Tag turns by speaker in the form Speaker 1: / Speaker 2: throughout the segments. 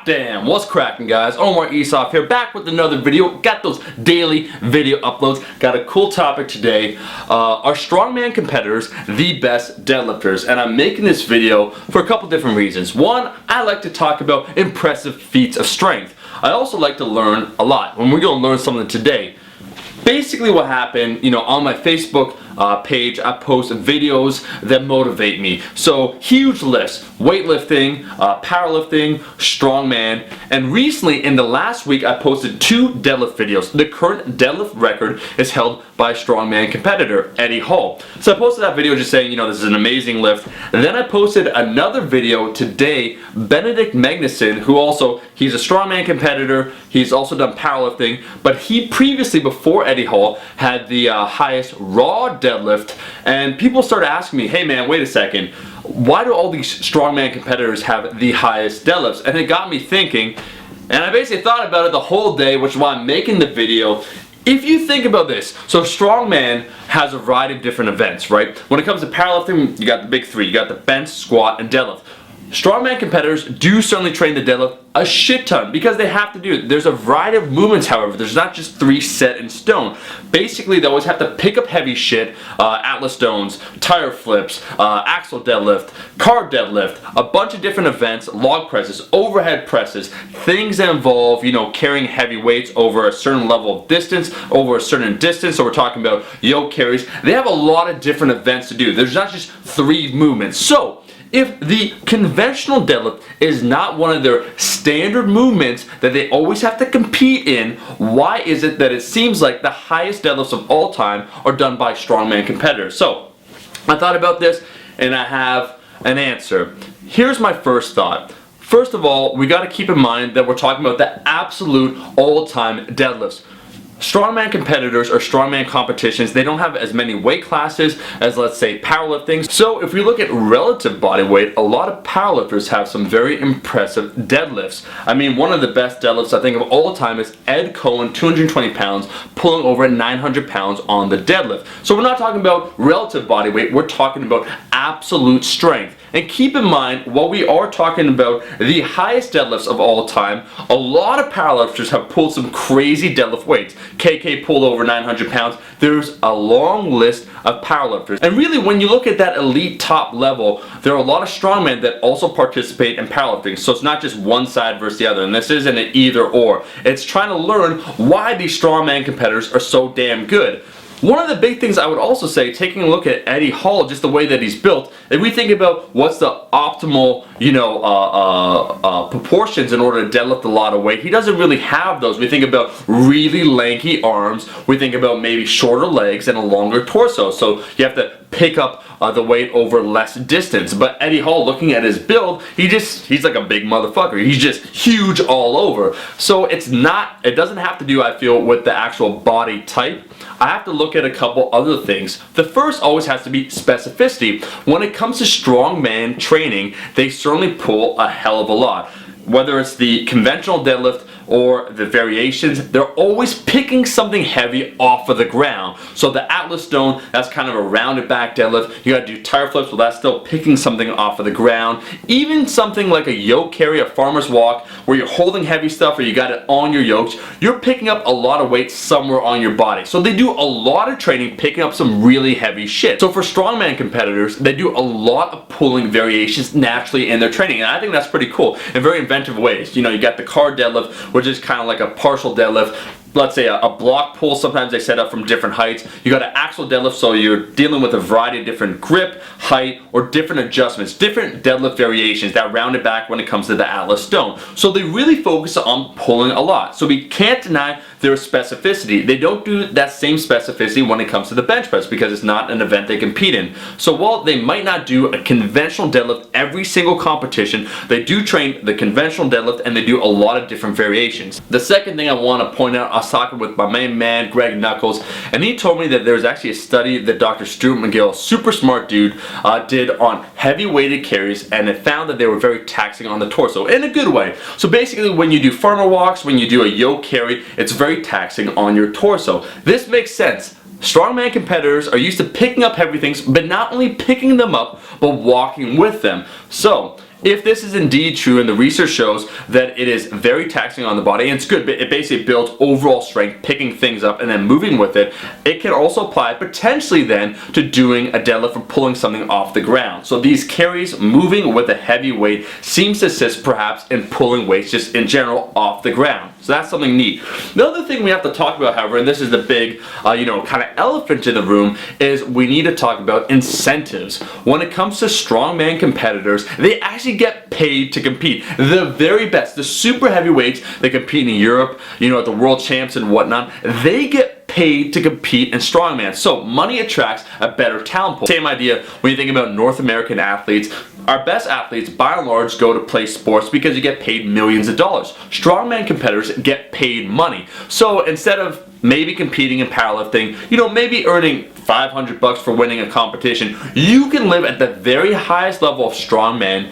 Speaker 1: Damn, what's cracking, guys? Omar Esaf here, back with another video. Got those daily video uploads. Got a cool topic today. Are strongman competitors the best deadlifters? And I'm making this video for a couple different reasons. One, I like to talk about impressive feats of strength. I also like to learn a lot, and we're going to learn something today. Basically what happened, on my Facebook page, I post videos that motivate me. So huge lifts, weightlifting, powerlifting, strongman, and recently in the last week I posted 2 deadlift videos. The current deadlift record is held by a strongman competitor, Eddie Hall. So I posted that video just saying, this is an amazing lift. And then I posted another video today, Benedict Magnuson, he's a strongman competitor, he's also done powerlifting, but he previously, before Eddie Hall, had the highest raw deadlift, and people started asking me, hey man, wait a second, why do all these strongman competitors have the highest deadlifts? And it got me thinking, and I basically thought about it the whole day, which is why I'm making the video. If you think about this, so strongman has a variety of different events, right? When it comes to powerlifting, you got the big 3, you got the bench, squat, and deadlift. Strongman competitors do certainly train the deadlift a shit ton because they have to do it. There's a variety of movements, however. There's not just 3 set in stone. Basically, they always have to pick up heavy shit, Atlas stones, tire flips, axle deadlift, car deadlift, a bunch of different events, log presses, overhead presses, things that involve, carrying heavy weights over a certain level of distance, over a certain distance. So we're talking about yoke carries. They have a lot of different events to do. There's not just 3 movements. So if the conventional deadlift is not one of their standard movements that they always have to compete in, why is it that it seems like the highest deadlifts of all time are done by strongman competitors? So I thought about this and I have an answer. Here's my first thought. First of all, we got to keep in mind that we're talking about the absolute all-time deadlifts. Strongman competitors or strongman competitions, they don't have as many weight classes as, let's say, powerlifting. So if we look at relative body weight, a lot of powerlifters have some very impressive deadlifts. I mean, one of the best deadlifts I think of all time is Ed Cohen, 220 pounds, pulling over 900 pounds on the deadlift. So we're not talking about relative body weight, we're talking about absolute strength. And keep in mind, while we are talking about the highest deadlifts of all time, a lot of powerlifters have pulled some crazy deadlift weights. KK pulled over 900 pounds. There's a long list of powerlifters. And really, when you look at that elite top level, there are a lot of strongmen that also participate in powerlifting. So it's not just one side versus the other. And this isn't an either or. It's trying to learn why these strongman competitors are so damn good. One of the big things I would also say, taking a look at Eddie Hall, just the way that he's built, if we think about what's the optimal, proportions in order to deadlift a lot of weight, he doesn't really have those. We think about really lanky arms, we think about maybe shorter legs and a longer torso. So you have to pick up the weight over less distance. But Eddie Hall, looking at his build, he's like a big motherfucker. He's just huge all over. So it doesn't have to do, I feel, with the actual body type. I have to look at a couple other things. The first always has to be specificity. When it comes to strongman training, they certainly pull a hell of a lot. Whether it's the conventional deadlift or the variations, they're always picking something heavy off of the ground. So the Atlas stone, that's kind of a rounded back deadlift. You gotta do tire flips, well, that's still picking something off of the ground. Even something like a yoke carry, a farmer's walk, where you're holding heavy stuff or you got it on your yokes, you're picking up a lot of weight somewhere on your body. So they do a lot of training picking up some really heavy shit. So for strongman competitors, they do a lot of pulling variations naturally in their training, and I think that's pretty cool in very inventive ways. You got the car deadlift, which is kind of like a partial deadlift. Let's say a block pull, sometimes they set up from different heights. You got an axle deadlift, so you're dealing with a variety of different grip, height, or different adjustments, different deadlift variations that round it back when it comes to the Atlas stone. So they really focus on pulling a lot. So we can't deny their specificity. They don't do that same specificity when it comes to the bench press because it's not an event they compete in. So while they might not do a conventional deadlift every single competition, they do train the conventional deadlift and they do a lot of different variations. The second thing I want to point out, I was talking with my main man, Greg Knuckles, and he told me that there's actually a study that Dr. Stuart McGill, super smart dude, did on heavy weighted carries, and it found that they were very taxing on the torso in a good way. So basically, when you do farmer walks, when you do a yoke carry, it's very taxing on your torso. This makes sense. Strongman competitors are used to picking up heavy things, but not only picking them up, but walking with them. So if this is indeed true, and the research shows that it is very taxing on the body, and it's good, but it basically builds overall strength, picking things up and then moving with it, it can also apply potentially then to doing a deadlift or pulling something off the ground. So these carries, moving with a heavy weight, seems to assist perhaps in pulling weights just in general off the ground. So that's something neat. The other thing we have to talk about, however, and this is the big, kind of elephant in the room, is we need to talk about incentives. When it comes to strongman competitors, they actually get paid to compete. The very best, the super heavyweights that compete in Europe, at the world champs and whatnot, they get paid to compete in strongman. So money attracts a better talent pool. Same idea when you think about North American athletes. Our best athletes, by and large, go to play sports because you get paid millions of dollars. Strongman competitors get paid money. So instead of maybe competing in powerlifting, maybe earning $500 for winning a competition, you can live at the very highest level of strongman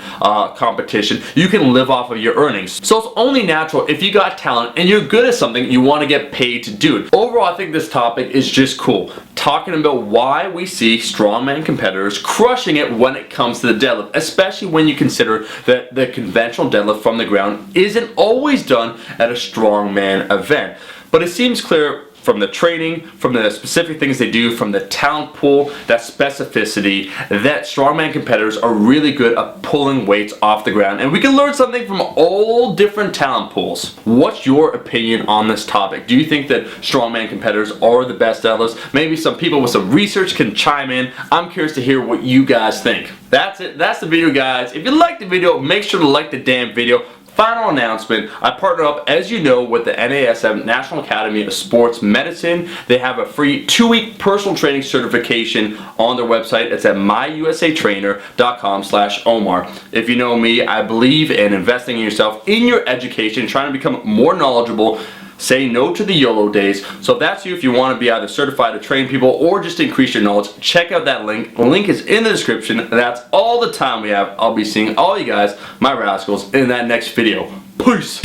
Speaker 1: competition. You can live off of your earnings. So it's only natural, if you got talent and you're good at something, you want to get paid to do it. Overall, I think this topic is just cool. Talking about why we see strongman competitors crushing it when it comes to the deadlift, especially when you consider that the conventional deadlift from the ground isn't always done at a strongman event. But it seems clear from the training, from the specific things they do, from the talent pool, that specificity, that strongman competitors are really good at pulling weights off the ground. And we can learn something from all different talent pools. What's your opinion on this topic? Do you think that strongman competitors are the best deadlifters? Maybe some people with some research can chime in. I'm curious to hear what you guys think. That's it. That's the video, guys. If you liked the video, make sure to like the damn video. Final announcement, I partner up, as you know, with the NASM, National Academy of Sports Medicine. They have a free 2-week personal training certification on their website. It's at myusatrainer.com/Omar. If you know me, I believe in investing in yourself, in your education, trying to become more knowledgeable. Say no to the YOLO days. So if that's you, if you want to be either certified to train people or just increase your knowledge, check out that link. The link is in the description. That's all the time we have. I'll be seeing all you guys, my rascals, in that next video. Peace!